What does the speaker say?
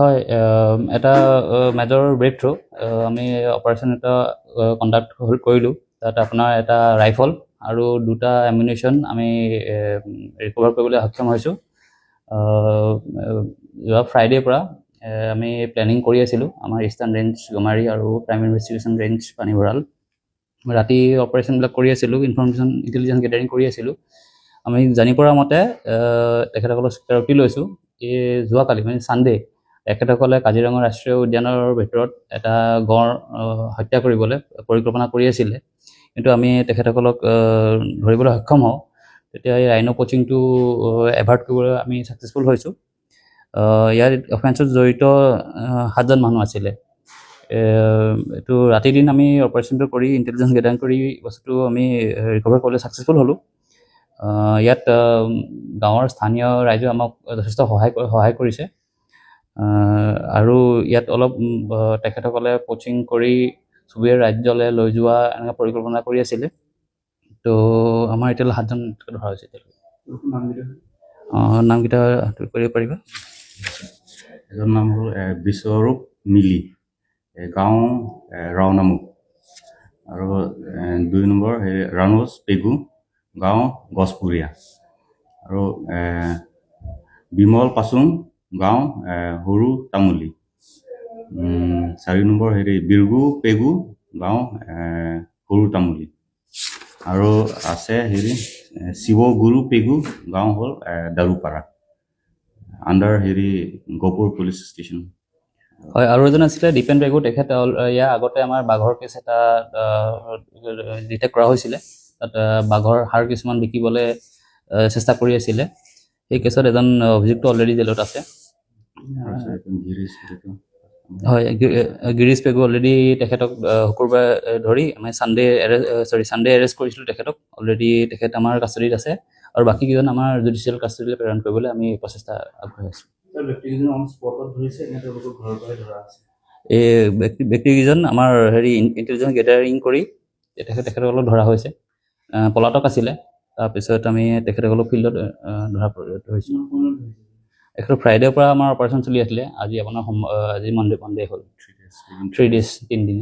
হয়, এটা major brake through আমি অপাৰেশ্যন এটা কণ্ডাক্ট কৰিলোঁ। তাত আপোনাৰ এটা ৰাইফল আৰু দুটা এমিউনিশ্যন আমি ৰিকভাৰ কৰিবলৈ সক্ষম হৈছোঁ। যোৱা ফ্ৰাইডেৰ পৰা আমি প্লেনিং কৰি আছিলোঁ আমাৰ ইষ্টাৰ্ণ ৰেঞ্জ গমাৰি আৰু ক্ৰাইম ইনভেষ্টিগেশ্যন ৰেঞ্জ পানীভঁৰাল। ৰাতি অপাৰেশ্যনবিলাক কৰি আছিলোঁ, ইণ্টেলিজেঞ্চ গেডাৰিং কৰি আছিলোঁ। আমি জানি পৰা মতে তেখেতসকলৰ স্বীকাৰোক্তি লৈছোঁ, এই যোৱাকালি মানে ছানডে তেখেতসকলে কাজিৰঙা ৰাষ্ট্ৰীয় উদ্যানৰ ভিতৰত এটা গঁড় হত্যা কৰিবলৈ পৰিকল্পনা কৰি আছিলে, কিন্তু আমি তেখেতসকলক ধৰিবলৈ সক্ষম হওঁ। তেতিয়া এই ৰাইনো পচিংটো এভাৰ্ট কৰিবলৈ আমি ছাকচেছফুল হৈছোঁ। ইয়াৰ অফেন্সত জড়িত 7জন মানুহ আছিলে। এইটো ৰাতি দিন আমি অপাৰেশ্যনটো কৰি ইণ্টেলিজেঞ্চ গেডাৰিং কৰি বস্তুটো আমি ৰিকভাৰ কৰিবলৈ ছাকচেছফুল হ'লোঁ। ইয়াত গাঁৱৰ স্থানীয় ৰাইজে আমাক যথেষ্ট সহায় কৰিছে। আৰু ইয়াত অলপ তেখেতসকলে কোচিং কৰি চুবুৰীয়া ৰাজ্যলৈ লৈ যোৱা এনেকুৱা পৰিকল্পনা কৰি আছিলে। তো আমাৰ এতিয়ালৈ 7জন ধৰা হৈছে। নামকেইটা কৰিব পাৰিবা? এজন নাম হ'ল বিশ্বৰূপ মিলি, গাঁও ৰাওনামুখ, আৰু 2 নম্বৰ ৰানোজ পেগু, গাঁও গছপুৰীয়া, আৰু বিমল পাচুং, গাঁও সৰু তামুলী, 4 নম্বৰ বিৰগু পেগু, গাঁও সৰু তামুলী, আৰু আছে শিৱগুৰু পেগু, গাঁও হ'ল দাৰুপাৰা, আণ্ডাৰ গহপুৰ পুলিচ ষ্টেচন। হয়, আৰু এজন আছিলে দীপেন পেগু। তেখেত ইয়াৰ আগতে আমাৰ বাঘৰ কেছ এটা ডিটেক্ট কৰা হৈছিলে। তাত বাঘৰ হাড় কিছুমান বিকিবলৈ চেষ্টা কৰি আছিলে। সেই কেছত এজন অভিযুক্ত অলৰেডি জেলত আছে। হয়, গিৰিশ পেগু অলৰেডি তেখেতক শুকুৰবাৰে ধৰি আমি ছানডে এৰেষ্ট কৰিছিলোঁ তেখেতক। অলৰেডি তেখেত আমাৰ কাষ্টডিত আছে, আৰু বাকীকেইজন আমাৰ জুডিচিয়েল কাষ্টডিলৈ প্ৰেৰণ কৰিবলৈ আমি প্ৰচেষ্টা আগবঢ়াই আছোঁ। এই ব্যক্তিকেইজন আমাৰ ইণ্টেলিজেঞ্চ গেডাৰিং কৰি তেখেতসকলক ধৰা হৈছে। পলাতক আছিলে। তাৰপিছত আমি তেখেতসকলক ফিল্ডত ধৰা ধৰিছোঁ। এখেতৰ ফ্ৰাইডেৰ পৰা আমাৰ অপাৰেশ্যন চলি আছিলে। আজি আপোনাৰ আজি মনডে হ'ল 3 days 3 দিন।